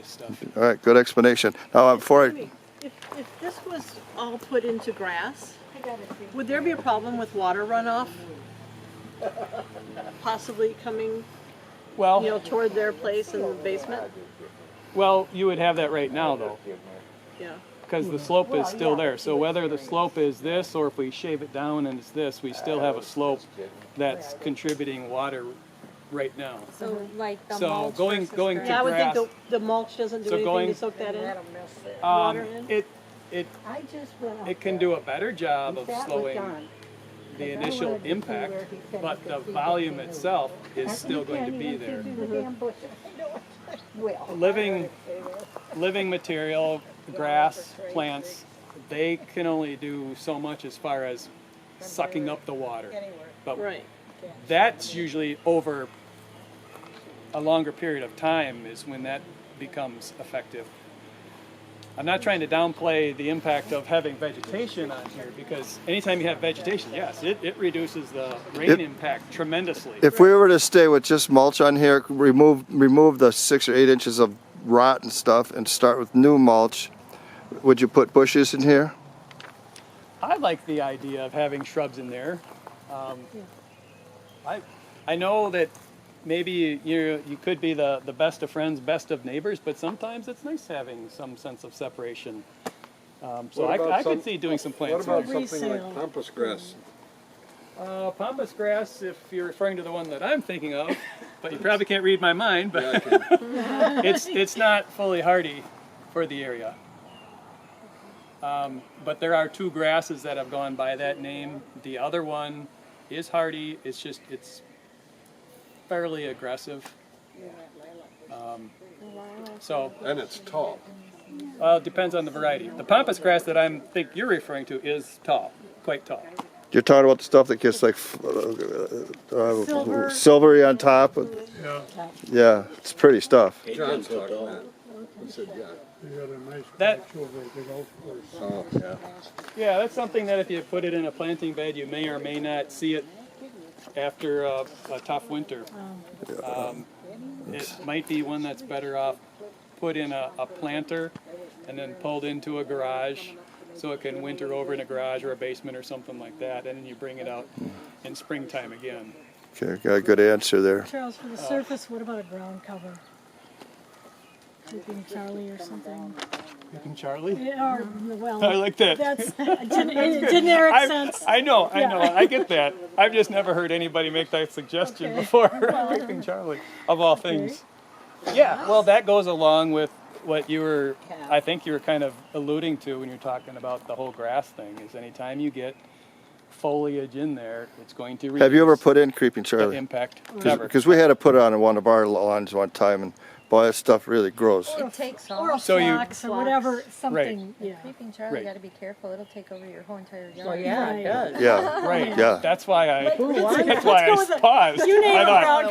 stuff. All right, good explanation. Now, before I, If this was all put into grass, would there be a problem with water runoff? Possibly coming, Well, toward their place in the basement? well, you would have that right now though, Yeah. because the slope is still there. So whether the slope is this or if we shave it down and it's this, we still have a slope that's contributing water right now. So like the So mulch going versus to grass. Yeah, I would think grass. the mulch doesn't do So anything going- to soak that in. Water in. It can do a better job of slowing the initial impact, but the volume itself is still going to be there. Living material, grass, plants, they can only do so much as far as sucking up the water. But Right. that's usually over a longer period of time is when that becomes effective. I'm not trying to downplay the impact of having vegetation on here because anytime you have vegetation, yes, it reduces the rain impact tremendously. if we were to stay with just mulch on here, remove the 6 or 8 inches of rot and stuff and start with new mulch, would you put bushes in here? I like the idea of having shrubs in there. I know that maybe you could be the best of friends, best of neighbors, but sometimes it's nice having some sense of separation. So I could see doing some plants. What about in there. something like Pampas grass? Pampas grass, if you're referring to the one that I'm thinking of, but you probably can't read my mind, but Yeah, I can. it's not fully hardy for the area. But there are 2 grasses that have gone by that name. The other one is hardy. It's fairly aggressive. And it's tall. Well, it depends on the variety. The pampas grass that I think you're referring to is tall, quite tall. You're talking about the stuff that gets like silvery on top. Yeah, it's pretty stuff. John's talking that. He said, yeah. That, Oh, yeah. yeah, that's something that if you put it in a planting bed, you may or may not see it after a tough winter. It might be one that's better off put in a planter and then pulled into a garage so it can winter over in a garage or a basement or something like that, and then you bring it out in springtime again. Okay, got a good answer there. Charles, for the surface, what about a ground cover? Creeping Charlie or something? Creeping Charlie? Yeah, or, well, I like that. that's a generic sense. I know, I get that. I've just never heard anybody make that suggestion before. Creeping Charlie, of all things. Yeah, well, that goes along with what I think you were kind of alluding to when you're talking about the whole grass thing, is anytime you get foliage in there, it's going to reduce Have you ever put in creeping the Charlie? impact. Never. Because we had to put it on one of our lawns one time, and boy, that stuff really grows. It takes Or a off. So you- phlox or whatever, something, yeah. Creeping Charlie, Right. got to be careful. It'll take over your whole entire yard. Well, yeah, it does. Yeah, Right. yeah. That's why I Ooh, paused. You name I a thought, ground